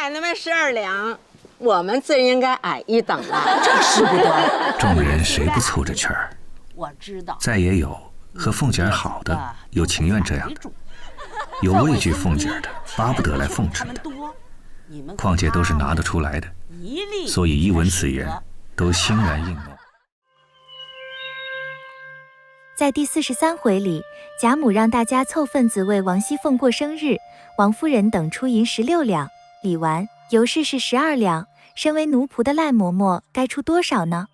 奶奶们12两，我们自然应该矮一等了。这使不得。众人谁不凑着圈儿？我知道。再也有和凤姐好的，有情愿这样的，有畏惧凤姐的，巴不得来奉承的。况且都是拿得出来的，所以一闻此言，都欣然应诺。在第43回里，贾母让大家凑份子为王熙凤过生日，王夫人等出银16两，礼完，尤氏是12两。身为奴仆的赖嬷嬷该出多少呢？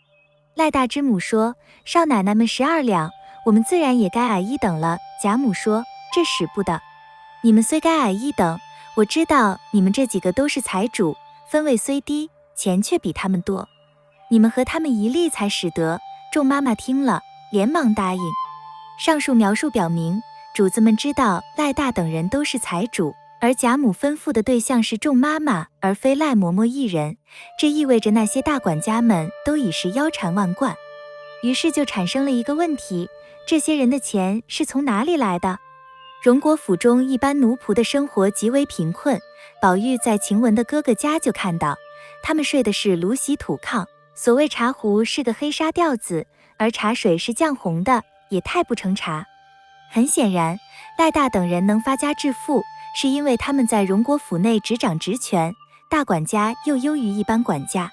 赖大之母说：“少奶奶们12两，我们自然也该矮一等了。”贾母说：“这使不得。你们虽该矮一等，我知道你们这几个都是财主，分位虽低，钱却比他们多。你们和他们一例才使得。”众妈妈听了，连忙答应。上述描述表明，主子们知道赖大等人都是财主，而贾母吩咐的对象是众妈妈，而非赖嬷嬷一人。这意味着那些大管家们都已是腰缠万贯。于是就产生了一个问题：这些人的钱是从哪里来的？荣国府中一般奴仆的生活极为贫困，宝玉在晴雯的哥哥家就看到，他们睡的是芦席土炕，所谓茶壶是个黑纱吊子，而茶水是酱红的，也太不成茶。很显然，赖大等人能发家致富，是因为他们在荣国府内执掌职权，大管家又优于一般管家。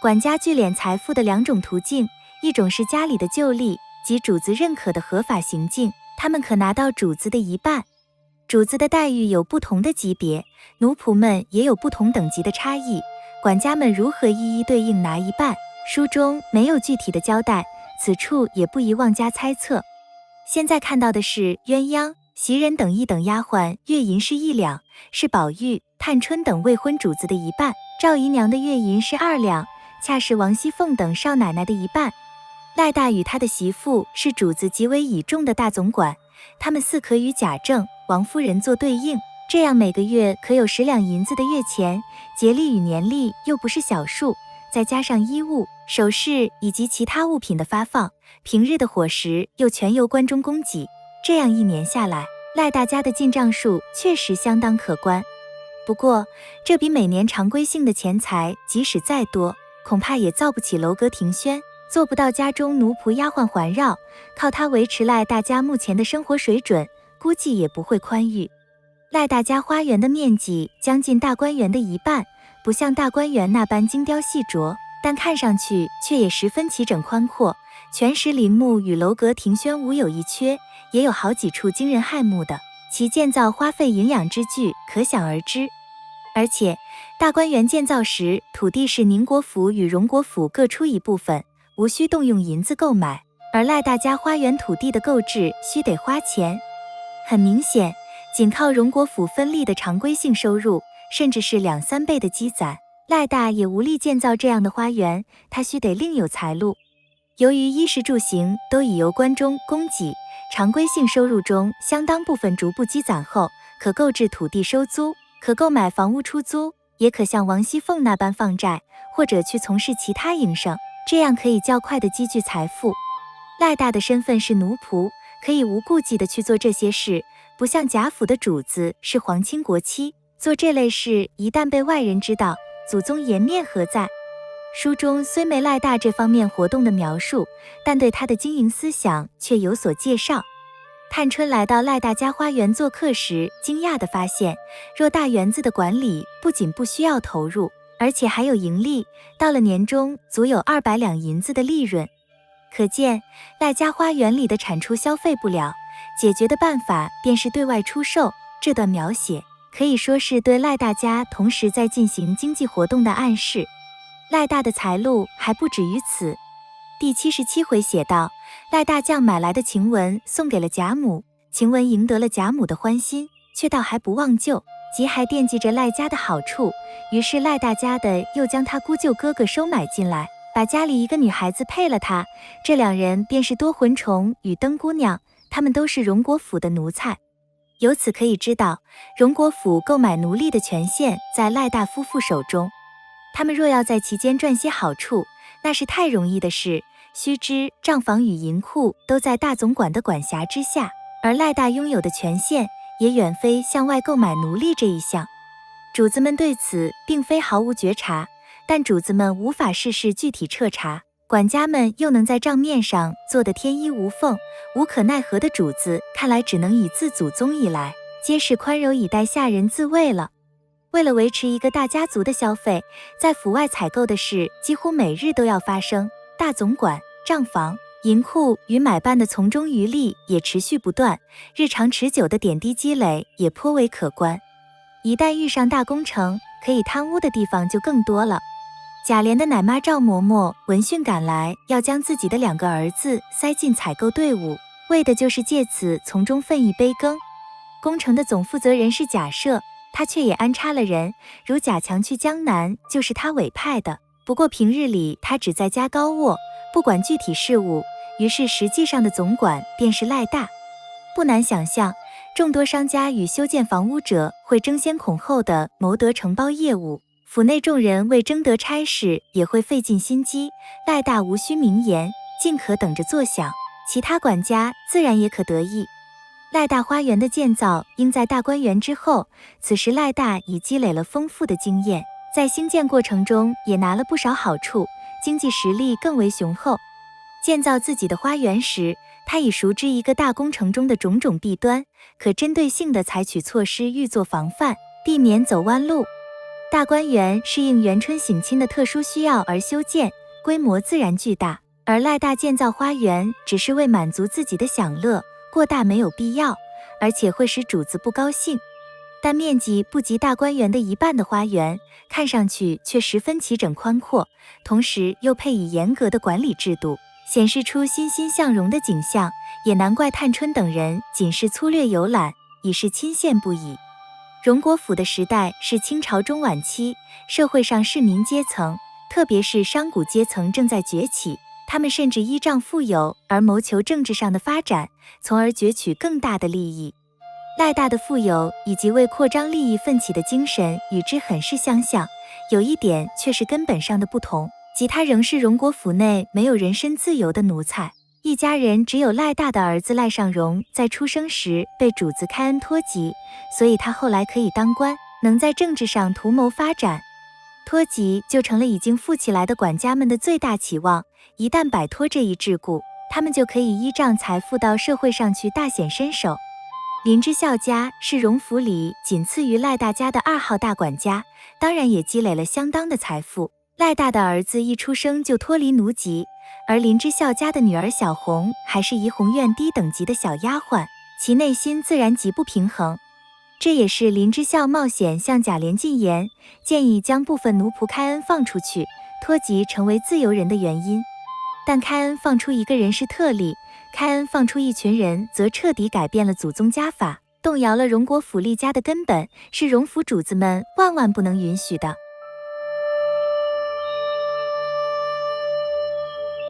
管家聚敛财富的两种途径，一种是家里的旧例，即主子认可的合法行径，他们可拿到主子的一半。主子的待遇有不同的级别，奴仆们也有不同等级的差异，管家们如何一一对应拿一半，书中没有具体的交代，此处也不宜妄加猜测。现在看到的是鸳鸯、袭人等一等丫鬟月银是1两，是宝玉、探春等未婚主子的一半；赵姨娘的月银是2两，恰是王熙凤等少奶奶的一半。赖大与他的媳妇是主子极为倚重的大总管，他们似可与贾政、王夫人做对应，这样每个月可有10两银子的月钱，节例与年例又不是小数，再加上衣物、首饰以及其他物品的发放，平日的伙食又全由关中供给，这样一年下来，赖大家的进账数确实相当可观。不过，这比每年常规性的钱财即使再多，恐怕也造不起楼阁庭轩，做不到家中奴仆丫鬟环绕，靠它维持赖大家目前的生活水准，估计也不会宽裕。赖大家花园的面积将近大观园的一半，不像大观园那般精雕细琢，但看上去却也十分齐整宽阔，全石林木与楼阁庭轩无有一缺，也有好几处惊人骇目的，其建造花费营养之巨可想而知。而且大观园建造时，土地是宁国府与荣国府各出一部分，无需动用银子购买，而赖大家花园土地的购置须得花钱。很明显，仅靠荣国府分利的常规性收入，甚至是2、3倍的积攒，赖大也无力建造这样的花园，他须得另有财路。由于衣食住行都已由关中供给，常规性收入中相当部分逐步积攒后，可购置土地收租，可购买房屋出租，也可像王熙凤那般放债，或者去从事其他营生，这样可以较快地积聚财富。赖大的身份是奴仆，可以无顾忌地去做这些事，不像贾府的主子是皇亲国戚，做这类事一旦被外人知道，祖宗颜面何在？书中虽没赖大这方面活动的描述，但对他的经营思想却有所介绍。探春来到赖大家花园做客时，惊讶地发现，偌大园子的管理不仅不需要投入，而且还有盈利，到了年终足有200两银子的利润。可见赖家花园里的产出消费不了，解决的办法便是对外出售。这段描写可以说是对赖大家同时在进行经济活动的暗示。赖大的财路还不止于此。第77回写道，赖大将买来的晴雯送给了贾母，晴雯赢得了贾母的欢心，却倒还不忘旧，即还惦记着赖家的好处，于是赖大家的又将他姑舅哥哥收买进来，把家里一个女孩子配了他，这2人便是多魂虫与灯姑娘，他们都是荣国府的奴才。由此可以知道，荣国府购买奴隶的权限在赖大夫妇手中，他们若要在其间赚些好处，那是太容易的事。须知账房与银库都在大总管的管辖之下，而赖大拥有的权限也远非向外购买奴隶这一项。主子们对此并非毫无觉察，但主子们无法事事具体彻查，管家们又能在账面上做得天衣无缝，无可奈何的主子看来只能以自祖宗以来，皆是宽柔以待下人自卫了。为了维持一个大家族的消费，在府外采购的事几乎每日都要发生，大总管、账房、银库与买办的从中渔利也持续不断，日常持久的点滴积累也颇为可观。一旦遇上大工程，可以贪污的地方就更多了。贾琏的奶妈赵嬷嬷闻讯赶来，要将自己的2个儿子塞进采购队伍，为的就是借此从中分一杯羹。工程的总负责人是贾赦，他却也安插了人，如贾强去江南就是他委派的，不过平日里他只在家高卧，不管具体事务，于是实际上的总管便是赖大。不难想象，众多商家与修建房屋者会争先恐后地谋得承包业务，府内众人为争得差事也会费尽心机。赖大无需明言，尽可等着作响，其他管家自然也可得意。赖大花园的建造应在大观园之后，此时赖大已积累了丰富的经验，在兴建过程中也拿了不少好处，经济实力更为雄厚。建造自己的花园时，他已熟知一个大工程中的种种弊端，可针对性地采取措施预做防范，避免走弯路。大观园是应元春省亲的特殊需要而修建，规模自然巨大，而赖大建造花园只是为满足自己的享乐，过大没有必要，而且会使主子不高兴。但面积不及大观园的一半的花园，看上去却十分齐整宽阔，同时又配以严格的管理制度，显示出欣欣向荣的景象，也难怪探春等人仅是粗略游览，已是钦羡不已。荣国府的时代是清朝中晚期，社会上市民阶层，特别是商贾阶层正在崛起，他们甚至依仗富有而谋求政治上的发展，从而攫取更大的利益。赖大的富有以及为扩张利益奋起的精神与之很是相像，有一点却是根本上的不同，即他仍是荣国府内没有人身自由的奴才。一家人只有赖大的儿子赖尚荣在出生时被主子开恩托及，所以他后来可以当官，能在政治上图谋发展。托及就成了已经富起来的管家们的最大期望，一旦摆脱这一桎梏，他们就可以依仗财富到社会上去大显身手。林之孝家是荣府里仅次于赖大家的2号大管家，当然也积累了相当的财富。赖大的儿子一出生就脱离奴籍，而林之孝家的女儿小红还是怡红院低等级的小丫鬟，其内心自然极不平衡。这也是林之孝冒险向贾琏进言，建议将部分奴仆开恩放出去，托及成为自由人的原因。但开恩放出一个人是特例，开恩放出一群人则彻底改变了祖宗家法，动摇了荣国府立家的根本，是荣府主子们万万不能允许的。